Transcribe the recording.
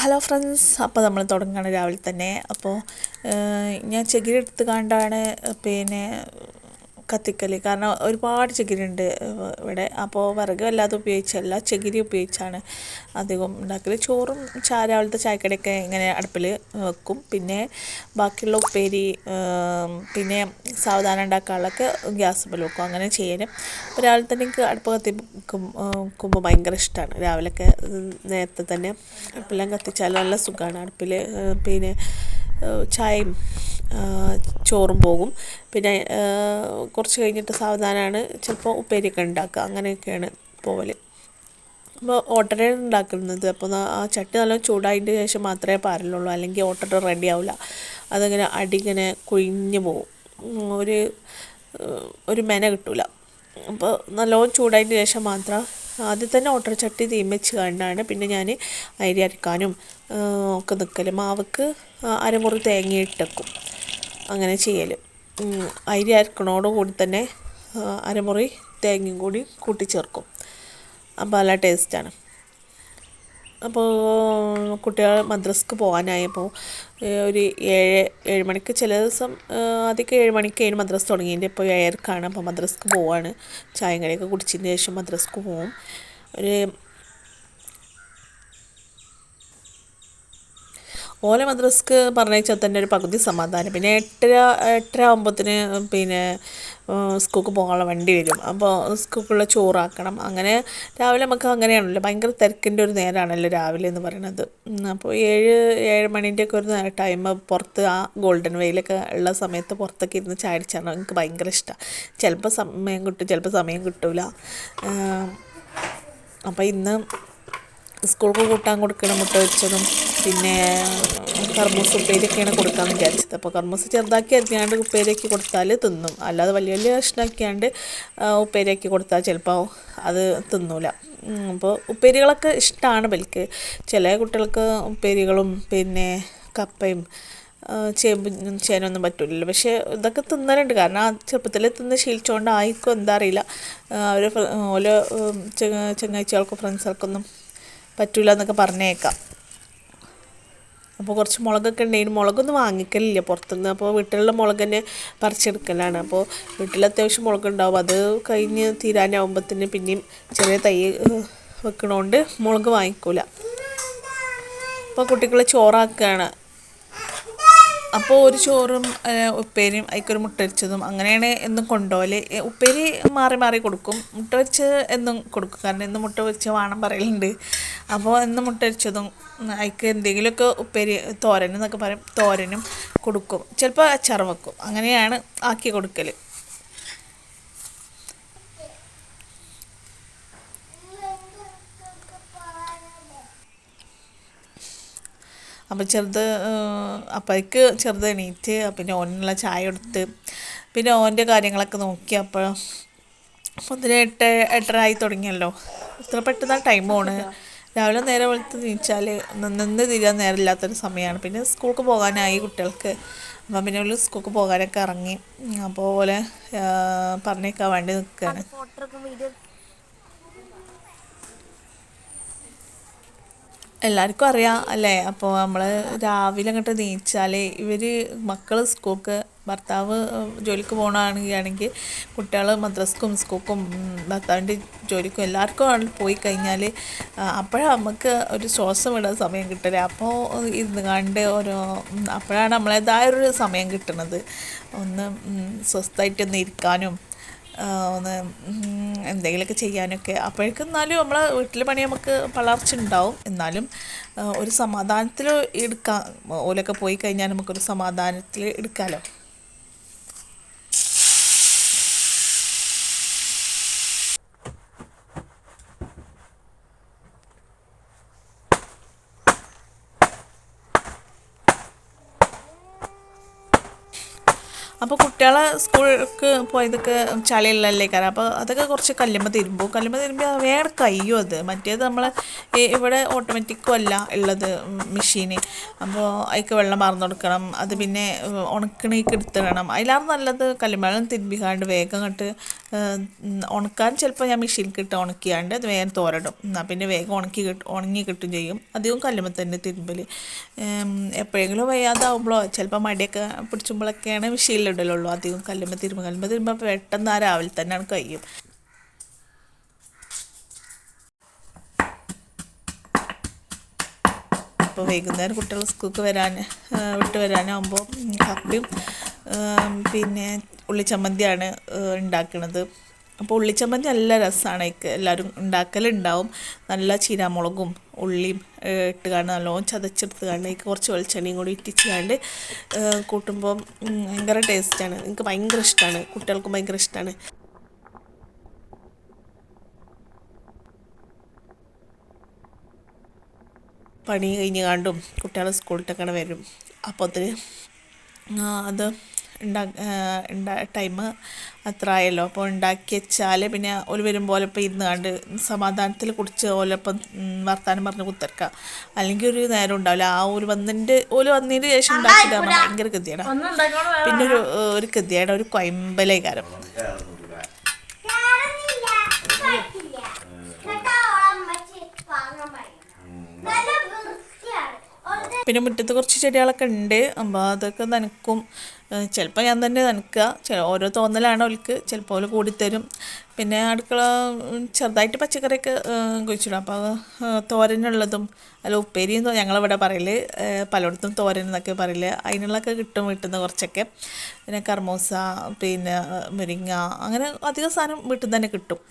Hello friends, അപ്പോൾ നമ്മൾ തുടങ്ങുകയാണ് രാവിലെ തന്നെ. അപ്പോൾ ഞാൻ ചകിരി എടുത്ത് കണ്ടാണ് പിന്നെ കത്തിക്കൽ. കാരണം ഒരുപാട് ചകിരി ഉണ്ട് ഇവിടെ. അപ്പോൾ വിറക് വല്ലാതെ ഉപയോഗിച്ചല്ല, ചകിരി ഉപയോഗിച്ചാണ് അധികം ഉണ്ടാക്കൽ. ചോറും രാവിലത്തെ ചായക്കടിയൊക്കെ ഇങ്ങനെ അടുപ്പിൽ വെക്കും. പിന്നെ ബാക്കിയുള്ള ഉപ്പേരി പിന്നെ സാവധാനം ഉണ്ടാക്കാനുള്ളതൊക്കെ ഗ്യാസ് വെക്കും. അങ്ങനെ ചെയ്യൽ. അപ്പോൾ രാവിലെ തന്നെ എനിക്ക് അടുപ്പ് കത്തിക്കുമ്പോൾ ഭയങ്കര ഇഷ്ടമാണ്. രാവിലെയൊക്കെ നേരത്തെ തന്നെ അടുപ്പെല്ലാം കത്തിച്ചാൽ നല്ല സുഖമാണ്. അടുപ്പിൽ പിന്നെ ചായയും ചോറും പോകും. പിന്നെ കുറച്ച് കഴിഞ്ഞിട്ട് സാവധാനമാണ് ചിലപ്പോൾ ഉപ്പേരിയൊക്കെ ഉണ്ടാക്കുക. അങ്ങനെയൊക്കെയാണ് പോവൽ. അപ്പോൾ ഓട്ടടയാണ് ഉണ്ടാക്കുന്നത്. അപ്പോൾ ആ ചട്ടി നല്ല ചൂടായതിൻ്റെ ശേഷം മാത്രമേ പാരലുള്ളൂ, അല്ലെങ്കിൽ ഓട്ടട റെഡി ആവില്ല. അതിങ്ങനെ ഇങ്ങനെ കുഴിഞ്ഞു പോകും, ഒരു മെന കിട്ടില്ല. അപ്പോൾ നല്ലോണം ചൂടായതിന് ശേഷം മാത്രം ആദ്യം തന്നെ ഓട്ടട ചട്ടി തീം വെച്ച് കണ്ടാണ് പിന്നെ ഞാൻ അരി അരക്കാനും ഒക്കെ നിൽക്കൽ. മാവക്ക് അരമുറി തേങ്ങ ഇട്ടേക്കും, അങ്ങനെ ചെയ്യൽ. അരി അരക്കണോടുകൂടി തന്നെ അരമുറി തേങ്ങയും കൂടി കൂട്ടിച്ചേർക്കും. അപ്പോൾ നല്ല ടേസ്റ്റാണ്. അപ്പോൾ കുട്ടികൾ മദ്രസക്ക് പോകാനായപ്പോൾ ഒരു 7 മണിക്ക്, ചില ദിവസം ആദ്യമൊക്കെ 7 മണിക്കായിരുന്നു മദ്രസ തുടങ്ങിയതിൻ്റെ. ഇപ്പോൾ 7:30. അപ്പോൾ മദ്രസക്ക് പോവാണ്. ചായയും കടിയൊക്കെ കുടിച്ചതിന് ശേഷം മദ്രസക്ക് പോവും. ഓലെ മദ്രസക്ക് പറഞ്ഞയച്ചാൽ തന്നെ ഒരു പകുതി സമാധാനം. പിന്നെ 8:30 ആകുമ്പോഴത്തേന് പിന്നെ സ്കൂൾക്ക് പോകാനുള്ള വണ്ടി വരും. അപ്പോൾ സ്കൂൾക്കുള്ള ചോറാക്കണം. അങ്ങനെ രാവിലെ നമുക്ക് അങ്ങനെയാണല്ലോ, ഭയങ്കര തിരക്കിൻ്റെ ഒരു നേരമാണല്ലോ രാവിലെ എന്ന് പറയുന്നത്. അപ്പോൾ 7 മണീൻ്റെ ഒക്കെ ഒരു ടൈം പുറത്ത് ആ ഗോൾഡൻ വെയിലൊക്കെ ഉള്ള സമയത്ത് പുറത്തൊക്കെ ഇരുന്ന് ചായ അടിച്ചാണ് എനിക്ക് ഭയങ്കര ഇഷ്ടമാണ്. ചിലപ്പോൾ സമയം കിട്ടും, ചിലപ്പോൾ സമയം കിട്ടില്ല. അപ്പോൾ ഇന്ന് സ്കൂൾക്ക് കൂട്ടാൻ കൊടുക്കണം മുട്ട വെച്ചതും പിന്നെ കർമൂസ് ഉപ്പേരിയൊക്കെയാണ് കൊടുക്കാമെന്ന് വിചാരിച്ചത്. അപ്പോൾ കർമൂസ് ചെറുതാക്കി അരിഞ്ഞാണ്ട് ഉപ്പേരിയാക്കി കൊടുത്താൽ തിന്നും. അല്ലാതെ വലിയ വലിയ കഷ്ണമാക്കിയാണ്ട് ഉപ്പേരിയാക്കി കൊടുത്താൽ ചിലപ്പോൾ അത് തിന്നൂല. അപ്പോൾ ഉപ്പേരികളൊക്കെ ഇഷ്ടമാണ് ഇവർക്ക്. ചില കുട്ടികൾക്ക് ഉപ്പേരികളും പിന്നെ കപ്പയും ചേനൊന്നും പറ്റില്ലല്ലോ. പക്ഷേ ഇതൊക്കെ തിന്നലുണ്ട്. കാരണം ആ ചെറുപ്പത്തിൽ തിന്ന് ശീലിച്ചുകൊണ്ടായിരിക്കും, എന്താ അറിയില്ല. അവർ ഓരോ ചങ്ങാഴ്ചകൾക്കും ഫ്രണ്ട്സുകൾക്കൊന്നും പറ്റില്ല എന്നൊക്കെ പറഞ്ഞേക്കാം. അപ്പോൾ കുറച്ച് മുളകൊക്കെ ഉണ്ടെങ്കിൽ മുളകൊന്നും വാങ്ങിക്കലില്ല പുറത്തുനിന്ന്. അപ്പോൾ വീട്ടിലുള്ള മുളക് തന്നെ പറിച്ചെടുക്കലാണ്. അപ്പോൾ വീട്ടിൽ അത്യാവശ്യം മുളകുണ്ടാവും. അത് കഴിഞ്ഞ് തീരാനാവുമ്പത്തിന് പിന്നെയും ചെറിയ തൈ വെക്കണോണ്ട് മുളക് വാങ്ങിക്കൂല. അപ്പോൾ കുട്ടികൾ ചോറാക്കുകയാണ്. അപ്പോൾ ഒരു ചോറും ഉപ്പേരിയും അതിക്കൊരു മുട്ട വെച്ചതും അങ്ങനെയാണ് എന്നും കൊണ്ടുപോകൽ. ഉപ്പേരി മാറി മാറി കൊടുക്കും, മുട്ട വെച്ച് എന്നും കൊടുക്കും. കാരണം എന്നും മുട്ട വെച്ച് വേണം പറയലുണ്ട്. അപ്പോൾ എന്നും മുട്ട വെച്ചതും അതിക്ക് എന്തെങ്കിലുമൊക്കെ ഉപ്പേരി, തോരൻ എന്നൊക്കെ പറയും, തോരനും കൊടുക്കും. ചിലപ്പോൾ അച്ചാർ വെക്കും. അങ്ങനെയാണ് ആക്കി കൊടുക്കൽ. അപ്പോൾ അപ്പോഴേക്ക് ചെറുത് എണീറ്റ് പിന്നെ ഓനുള്ള ചായ കൊടുത്ത് പിന്നെ ഓൻ്റെ കാര്യങ്ങളൊക്കെ നോക്കി. അപ്പോൾ 8:30 ആയി തുടങ്ങിയല്ലോ. ഇത്ര പെട്ടെന്ന് ടൈം പോണ്. രാവിലെ നേരെ വെളുത്ത് നീച്ചാൽ നിന്ന് തിരിയാൻ നേരമില്ലാത്തൊരു സമയമാണ്. പിന്നെ സ്കൂൾക്ക് പോകാനായി കുട്ടികൾക്ക്. അപ്പം പിന്നെ ഒരു സ്കൂൾക്ക് പോകാനൊക്കെ ഇറങ്ങി. അപ്പോൾ ഓലെ പറഞ്ഞേക്കാൻ വേണ്ടി നിൽക്കുകയാണ്. എല്ലാവർക്കും അറിയാം അല്ലേ. അപ്പോൾ നമ്മൾ രാവിലെ അങ്ങോട്ട് നീച്ചാൽ മക്കൾ സ്കൂൾക്ക്, ഭർത്താവ് ജോലിക്ക് പോകണമെങ്കിൽ കുട്ടികൾ മദ്രസക്കും സ്കൂൾക്കും ഭർത്താവിൻ്റെ ജോലിക്കും എല്ലാവർക്കും പോയി കഴിഞ്ഞാൽ അപ്പോഴാണ് നമുക്ക് ഒരു ശ്വാസം വിടാൻ സമയം കിട്ടില്ല. അപ്പോൾ ഇരുന്ന് കണ്ട് അപ്പോഴാണ് നമ്മളേതായൊരു സമയം കിട്ടുന്നത്. ഒന്ന് സ്വസ്ഥമായിട്ടൊന്ന് ഇരിക്കാനും ഒന്ന് എന്തെങ്കിലുമൊക്കെ ചെയ്യാനൊക്കെ. അപ്പോഴേക്കും എന്നാലും നമ്മളെ വീട്ടിലെ പണി നമുക്ക് പളർച്ചുണ്ടാവും. എന്നാലും ഒരു സമാധാനത്തിൽ എടുക്കാം. ഓലൊക്കെ പോയി കഴിഞ്ഞാൽ നമുക്കൊരു സമാധാനത്തിൽ എടുക്കാമല്ലോ. അപ്പോൾ കുട്ടികളെ സ്കൂൾക്ക് പോയതൊക്കെ ചളിയുള്ളല്ലേ കാരണം അപ്പോൾ അതൊക്കെ കുറച്ച് കല്ലുമ്മ തിരുമ്പി വേറെ കഴിയും അത്. മറ്റേത് നമ്മൾ ഇവിടെ ഓട്ടോമാറ്റിക്കും അല്ല ഉള്ളത് മെഷീന്. അപ്പോൾ അതിക്ക് വെള്ളം പാർന്ന് കൊടുക്കണം. അത് പിന്നെ ഉണക്കണേക്ക് എടുത്തിടണം. അതിലാണ് നല്ലത് കല്ലുമ്മേളം തിരുമ്പിക്കാണ്ട് വേഗം അങ്ങോട്ട് ഉണക്കാൻ ചിലപ്പോൾ ഞാൻ മെഷീനിൽ ഇട്ട് ഉണക്കിയാണ്ട് അത് വേഗം തോരടും. എന്നാൽ പിന്നെ വേഗം ഉണങ്ങി കിട്ടും ചെയ്യും. അധികം കല്ലുമ്മ തന്നെ തിരുമ്പൽ. എപ്പോഴെങ്കിലും വയ്യാതാവുമ്പോഴോ ചിലപ്പോൾ മടിയൊക്കെ പിടിച്ചുമ്പോഴൊക്കെയാണ് മെഷീനിലിടലുള്ളൂ. അധികം കല്ലുമ്മ തിരുമ്പുമ്പോൾ പെട്ടെന്ന് ആ രാവിലെ തന്നെയാണ് കഴിയും. അപ്പോൾ വൈകുന്നേരം കുട്ടികൾ സ്കൂൾക്ക് വിട്ട് വരാനാകുമ്പോൾ കപ്പയും പിന്നെ ഉള്ളിച്ചമ്മന്തിയാണ് ഉണ്ടാക്കുന്നത്. അപ്പോൾ ഉള്ളിച്ചമ്മന്തി നല്ല രസമാണ്. എല്ലാവരും ഉണ്ടാക്കലുണ്ടാവും. നല്ല ചീരാമുളകും ഉള്ളിയും ഇട്ടുകാണ്ട് നല്ലോണം ചതച്ചെടുത്ത് കാണ്ട് അതിക്ക് കുറച്ച് വെളിച്ചെണ്ണയും കൂടി ഇറ്റിച്ച് കാണ്ട് കൂട്ടുമ്പോൾ ഭയങ്കര ടേസ്റ്റാണ്. എനിക്ക് ഭയങ്കര ഇഷ്ടമാണ്. കുട്ടികൾക്കും ഭയങ്കര ഇഷ്ടമാണ്. പണി കഴിഞ്ഞ് കാണ്ടും കുട്ടികൾ സ്കൂളിട്ടൊക്കെ വരും. അപ്പോൾ അത് ടൈം അത്ര ആയല്ലോ. അപ്പോൾ ഉണ്ടാക്കി വെച്ചാൽ പിന്നെ ഓല് വരുമ്പോൾ ഇപ്പോൾ ഇരുന്ന് കണ്ട് സമാധാനത്തിൽ കുടിച്ച് ഓലൊപ്പം വർത്താനം പറഞ്ഞ് കുത്തിറക്കാം. അല്ലെങ്കിൽ ഒരു നേരം ഉണ്ടാവില്ല. ഓല് വന്നതിന് ശേഷം ഉണ്ടാക്കിയിട്ട് ഭയങ്കര ഗതിയാണ്. പിന്നെ ഒരു ഗതിയുടെ ഒരു കൊയമ്പലേക്കാരം. പിന്നെ മുറ്റത്ത് കുറച്ച് ചെടികളൊക്കെ ഉണ്ട്. അപ്പോൾ അതൊക്കെ നനക്കും. ചിലപ്പോൾ ഞാൻ തന്നെ നനക്കുക. ഓരോ തോന്നലാണ് അവൾക്ക്. ചിലപ്പോൾ അവൾ കൂടിത്തരും. പിന്നെ അടുക്കള ചെറുതായിട്ട് പച്ചക്കറിയൊക്കെ കുഴിച്ചിടും. അപ്പോൾ തോരനുള്ളതും അല്ല ഉപ്പേരിയും ഞങ്ങളിവിടെ പറയൽ, പലയിടത്തും തോരൻ എന്നൊക്കെ പറയൽ. അതിനുള്ളതൊക്കെ കിട്ടും വീട്ടിൽ നിന്ന് കുറച്ചൊക്കെ. പിന്നെ കർമൂസ, പിന്നെ മുരിങ്ങ, അങ്ങനെ അധികം സാധനം വീട്ടിൽ നിന്ന് തന്നെ കിട്ടും.